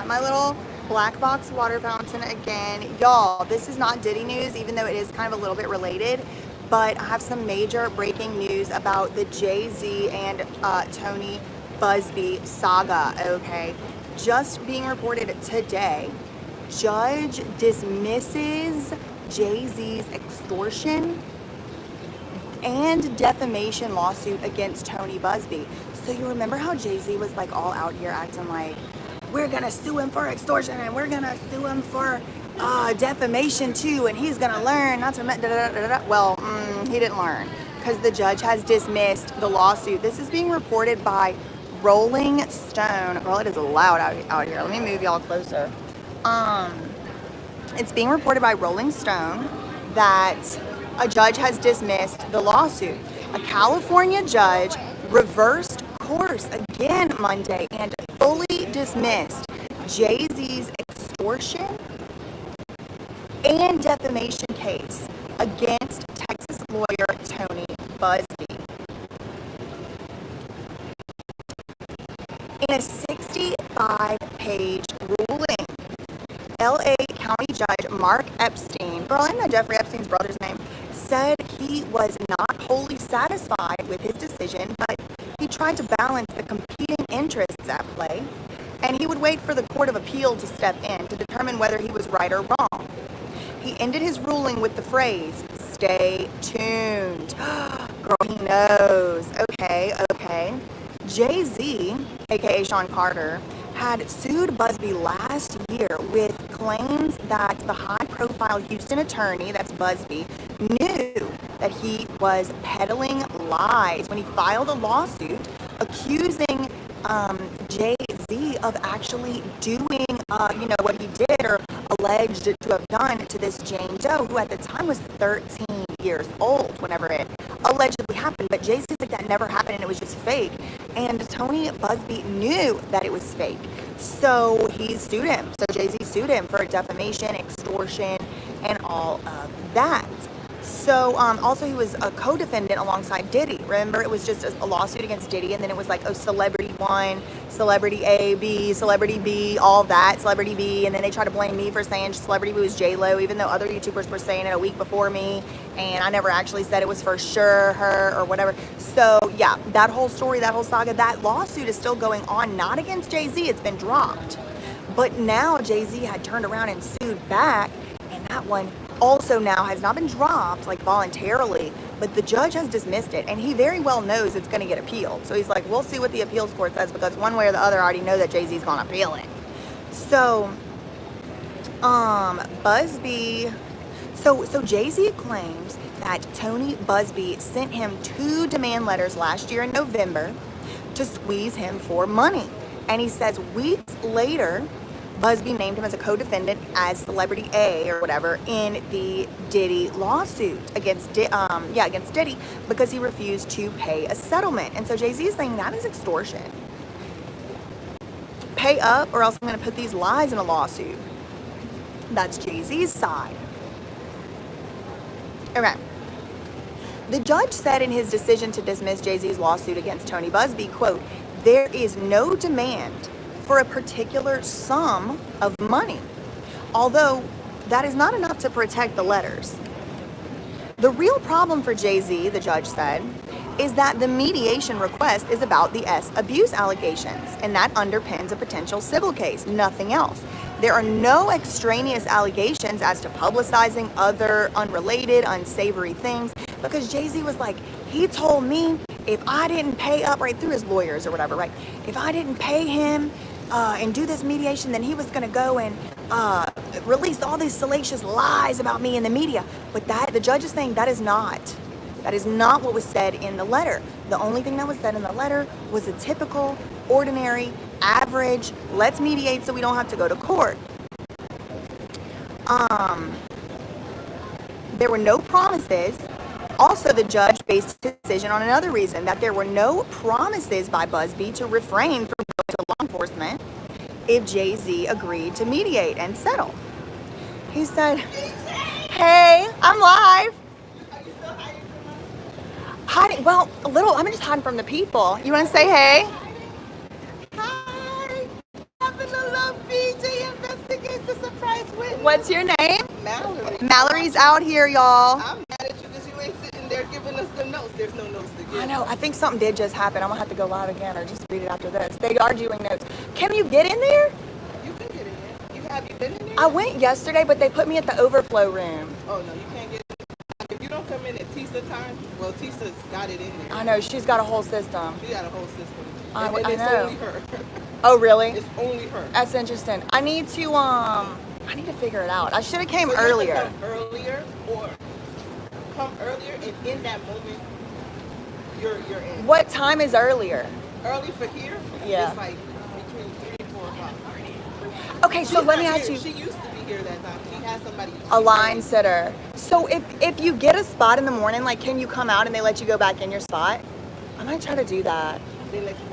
got my little black box water fountain again. Y'all, this is not Diddy news, even though it is kind of a little bit related, but I have some major breaking news about the Jay-Z and Tony BUZBEE saga, okay? Just being reported today, judge dismisses Jay-Z's extortion and defamation lawsuit against Tony BUZBEE. So you remember how Jay-Z was like all out here acting like, we're gonna sue him for extortion and we're gonna sue him for defamation too, and he's gonna learn not to well, he didn't learn, because the judge has dismissed the lawsuit. This is being reported by Rolling Stone. Girl, it is loud out here. Let me move y'all closer. It's being reported by Rolling Stone that a judge has dismissed the lawsuit. A California judge reversed course again Monday and fully dismissed Jay-Z's extortion and defamation case against Texas lawyer Tony BUZBEE. In a 65-page ruling, LA County Judge Mark Epstein, girl, I know Jeffrey Epstein's brother's name, said he was not wholly satisfied with his decision, but he tried to balance the competing interests at play, and he would wait for the Court of Appeal to step in to determine whether he was right or wrong. He ended his ruling with the phrase, "Stay tuned." Girl, he knows. Okay. Jay-Z, aka Sean Carter, had sued BUZBEE last year with claims that the high-profile Houston attorney, that's BUZBEE, knew that he was peddling lies when he filed a lawsuit accusing Jay-Z of actually doing, what he did or alleged to have done to this Jane Doe, who at the time was 13 years old whenever it allegedly happened. But Jay-Z said that never happened and it was just fake. And Tony BUZBEE knew that it was fake. So he sued him. So Jay-Z sued him for defamation, extortion, and all of that. So also he was a co-defendant alongside Diddy. Remember, it was just a lawsuit against Diddy, and then it was like, celebrity 1, celebrity A, B, celebrity B, all that, celebrity B, and then they tried to blame me for saying celebrity B was J-Lo, even though other YouTubers were saying it a week before me, and I never actually said it was for sure her or whatever. So yeah, that whole story, that whole saga, that lawsuit is still going on, not against Jay-Z, it's been dropped. But now Jay-Z had turned around and sued back, and that one also now has not been dropped like voluntarily, but the judge has dismissed it, and he very well knows it's going to get appealed. So he's like, we'll see what the appeals court says, because one way or the other I already know that Jay-Z's going to appeal it. So BUZBEE, so Jay-Z claims that Tony BUZBEE sent him 2 demand letters last year in November to squeeze him for money, and he says weeks later BUZBEE named him as a co-defendant as celebrity A or whatever in the Diddy lawsuit against Diddy, because he refused to pay a settlement. And so Jay-Z is saying that is extortion. Pay up or else I'm going to put these lies in a lawsuit. That's Jay-Z's side. Okay. The judge said in his decision to dismiss Jay-Z's lawsuit against Tony BUZBEE, quote, "There is no demand for a particular sum of money, although that is not enough to protect the letters. The real problem for Jay-Z," the judge said, "is that the mediation request is about the abuse allegations, and that underpins a potential civil case, nothing else. There are no extraneous allegations as to publicizing other unrelated, unsavory things," because Jay-Z was like, he told me if I didn't pay up, right, through his lawyers or whatever, right, if I didn't pay him and do this mediation, then he was going to go and release all these salacious lies about me in the media. But that, the judge is saying, that is not what was said in the letter. The only thing that was said in the letter was a typical, ordinary, average, let's mediate so we don't have to go to court. There were no promises. Also, the judge based his decision on another reason, that there were no promises by BUZBEE to refrain from going to law enforcement if Jay-Z agreed to mediate and settle. He said, "Hey, I'm live." Hiding, well, a little, I'm just hiding from the people. You want to say hey? Hi, having a love feature. What's your name? Mallory. Mallory's out here, y'all. I'm mad at you because you ain't sitting there giving us the notes. There's no notes to give. I know. I think something did just happen. I'm gonna have to go live again or just read it after this. They are doing notes. Can you get in there? You can get in there. Have you been in there? I went yesterday, but they put me at the overflow room. Oh no, you can't get in there. If you don't come in at Tisa time, well, Tisa's got it in there. I know. She's got a whole system. She got a whole system. I It's know. only her. Oh, really? It's only her. That's interesting. I need to figure it out. I should have came So earlier. You have to come earlier, and in that moment, you're in. What time is earlier? Early for here? Yeah. It's like between 3 and 4 o'clock. Okay, so let me ask you. She used to be here that time. She had somebody. A line sitter. So if you get a spot in the morning, like, can you come out and they let you go back in your spot? I might try to do that. They let you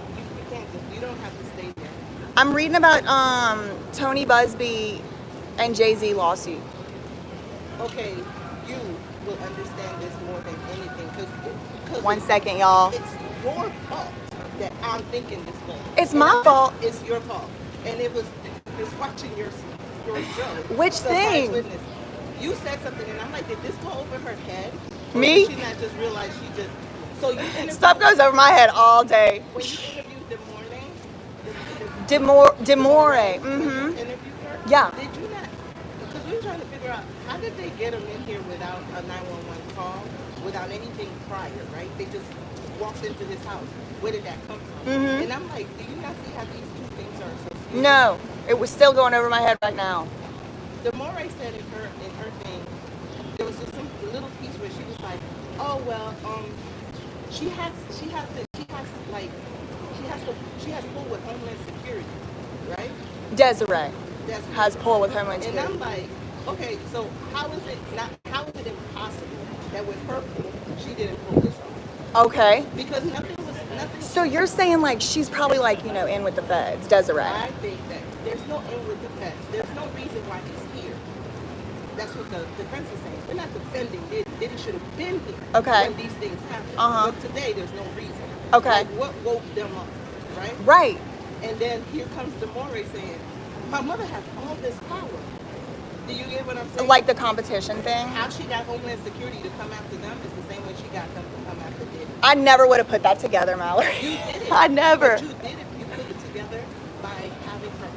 can't just, you don't have to stay there. I'm reading about Tony BUZBEE and Jay-Z lawsuit. Okay, you will understand this more than anything because 1 second, y'all. It's your fault that I'm thinking this way. It's my fault. It's your fault, and it was watching your show. Which thing? Witness. You said something, and I'm like, did this go over her head? Or Me? Did she not just realize she just? So you interviewed, Stuff goes over my head all day. when you interviewed Demore. Interviewed her? Yeah. Did you not? Because we were trying to figure out how did they get him in here without a 911 call, without anything prior, right? They just walked into his house. Where did that come from? And I'm like, do you not see how these two things are associated? No, it was still going over my head right now. Demore said in her thing, there was just some little piece where she was like, oh well, she has pull with Homeland Security, right? Desiree has pull with Homeland And Security. I'm like, okay, so how is it impossible that with her pull, she didn't pull this off? Okay. Because nothing. So you're saying like she's probably like, in with the feds, Desiree. I think that there's no in with the feds. There's no reason why he's here. That's what the defense is saying. They're not defending Diddy. Diddy should have been here when these things happened. But today, there's no reason. Okay. Like, what woke them up, right? Right. And then here comes Demore saying, my mother has all this power. Do you get what I'm saying? Like the competition thing? How she got Homeland Security to come after them is the same way she got them to come after Diddy. I never would have put that together, Mallory. You did it. I never. But you did it. You put it together by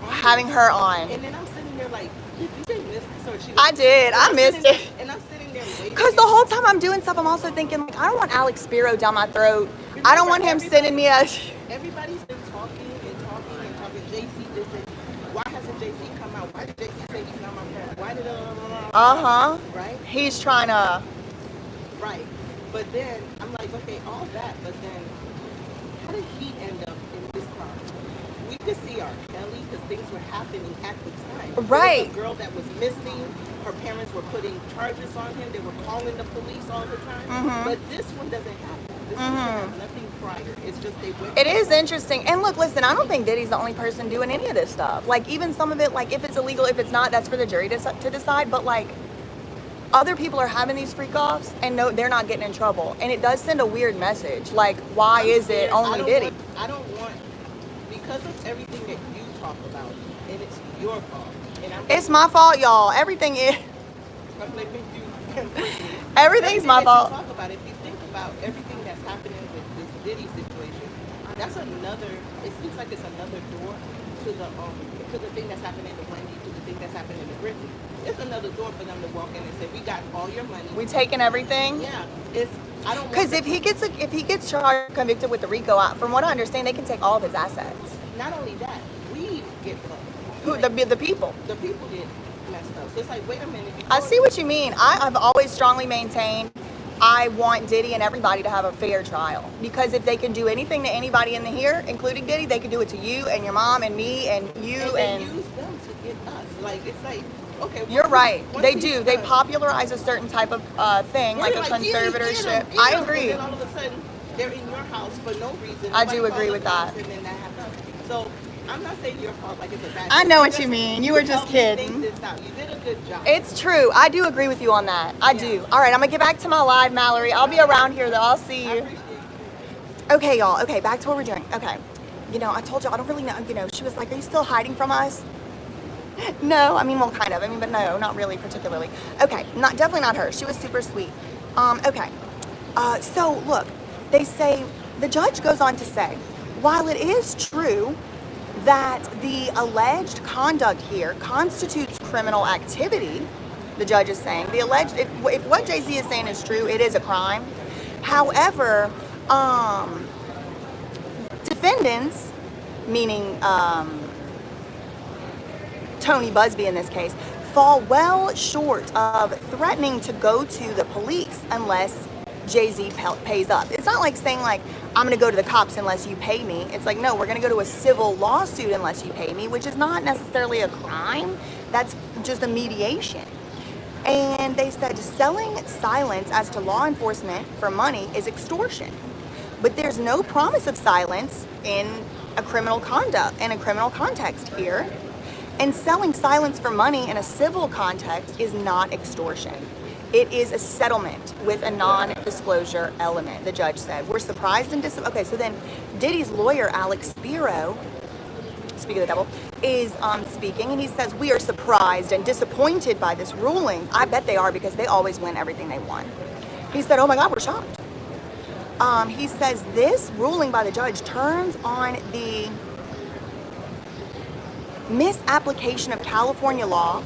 having her on. And then I'm sitting there like, did you miss this? Or she I did. I missed it. And I'm sitting there waiting. Because the whole time I'm doing stuff, I'm also thinking, like, I don't want Alex Spiro down my throat. I don't want him sending me a... Everybody's been talking. JC did this. Why hasn't JC come out? Why did JC say he's not my friend? Why did right? He's trying to... Right. But then, I'm like, okay, all that, but then, how did he end up in this crime? We could see R. Kelly because things were happening at the time. Right. There was a girl that was missing. Her parents were putting charges on him. They were calling the police all the time. But this one doesn't happen. This one has nothing prior. It's just they went. It is interesting. And look, listen, I don't think Diddy's the only person doing any of this stuff. Like, even some of it, like, if it's illegal, if it's not, that's for the jury to decide. But, like, other people are having these freak-offs, and no, they're not getting in trouble. And it does send a weird message. Like, why is it only Diddy? I don't want, because of everything that you talk about, and it's your fault. And it's my fault, y'all. Everything is. I'm blaming you. Everything's my fault. Talk about it. If you think about everything that's happening with this Diddy situation, that's another. It seems like it's another door to the thing that's happening to Wendy, to the thing that's happening to Britney. It's another door for them to walk in and say, "We got all your money. We taking everything." Yeah, it's. I don't. Because if he gets charged, convicted with the RICO, from what I understand, they can take all of his assets. Not only that, we get fucked. Who the people? The people get messed up. So it's like, wait a minute. I see what you mean. I've always strongly maintained I want Diddy and everybody to have a fair trial. Because if they can do anything to anybody in here, including Diddy, they can do it to you and your mom and me and you and use them to get us. Like, it's like, okay. You're right. They do. They popularize a certain type of thing, like a conservatorship. I agree. And then all of a sudden, they're in your house for no reason. I do agree with that. And then that happens. So I'm not saying your fault, like it's a bad. I know what you mean. You were just kidding. You did a good job. It's true. I do agree with you on that. I do. All right, I'm gonna get back to my live, Mallory. I'll be around here though. I'll see you. Okay, y'all. Okay, back to what we're doing. Okay. I told you I don't really know. She was like, "Are you still hiding from us?" No, I mean, well, kind of. I mean, but no, not really particularly. Okay, definitely not her. She was super sweet. Okay. So look, they say, the judge goes on to say, while it is true that the alleged conduct here constitutes criminal activity, the judge is saying, if what Jay-Z is saying is true, it is a crime. However, defendants, meaning Tony BUZBEE in this case, fall well short of threatening to go to the police unless Jay-Z pays up. It's not like saying like, I'm gonna go to the cops unless you pay me. It's like, no, we're gonna go to a civil lawsuit unless you pay me, which is not necessarily a crime. That's just a mediation. And they said selling silence as to law enforcement for money is extortion. But there's no promise of silence in a criminal context here. And selling silence for money in a civil context is not extortion. It is a settlement with a non-disclosure element, the judge said. We're surprised and okay, so then Diddy's lawyer, Alex Spiro, speak of the devil, is speaking, and he says, we are surprised and disappointed by this ruling. I bet they are, because they always win everything they want. He said, oh my God, we're shocked. He says this ruling by the judge turns on the misapplication of California law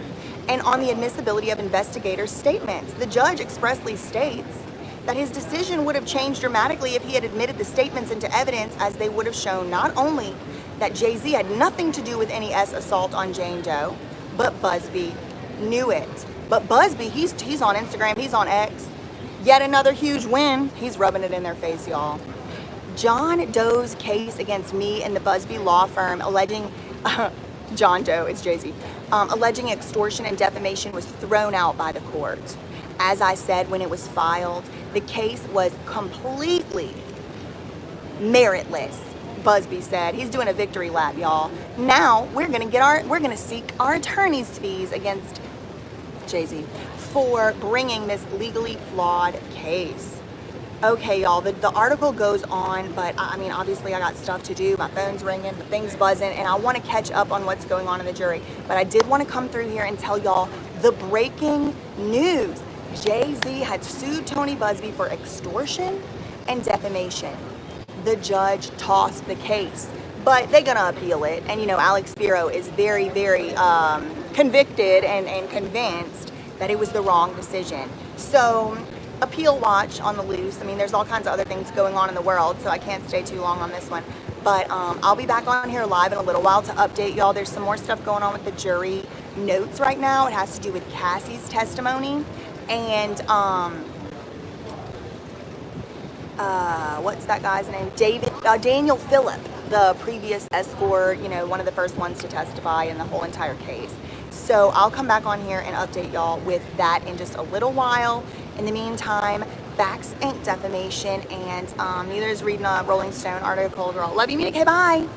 and on the admissibility of investigators' statements. The judge expressly states that his decision would have changed dramatically if he had admitted the statements into evidence, as they would have shown not only that Jay-Z had nothing to do with any assault on Jane Doe, but BUZBEE knew it. But BUZBEE, he's on Instagram, he's on X. Yet another huge win. He's rubbing it in their face, y'all. John Doe's case against me and the BUZBEE law firm alleging John Doe, it's Jay-Z, alleging extortion and defamation was thrown out by the court. As I said when it was filed, the case was completely meritless, BUZBEE said. He's doing a victory lap, y'all. Now we're gonna seek our attorney's fees against Jay-Z for bringing this legally flawed case. Okay, y'all, the article goes on, but I mean, obviously I got stuff to do. My phone's ringing, the thing's buzzing, and I want to catch up on what's going on in the jury. But I did want to come through here and tell y'all the breaking news. Jay-Z had sued Tony BUZBEE for extortion and defamation. The judge tossed the case, but they're gonna appeal it. And you know, Alex Spiro is very, very convicted and convinced that it was the wrong decision. So, appeal watch on the loose. I mean, there's all kinds of other things going on in the world, so I can't stay too long on this one. But I'll be back on here live in a little while to update y'all. There's some more stuff going on with the jury notes right now. It has to do with Cassie's testimony. And what's that guy's name? Daniel Phillip, the previous escort, you know, one of the first ones to testify in the whole entire case. So I'll come back on here and update y'all with that in just a little while. In the meantime, facts ain't defamation, and neither is reading a Rolling Stone article. Girl, love you, Mina K, bye.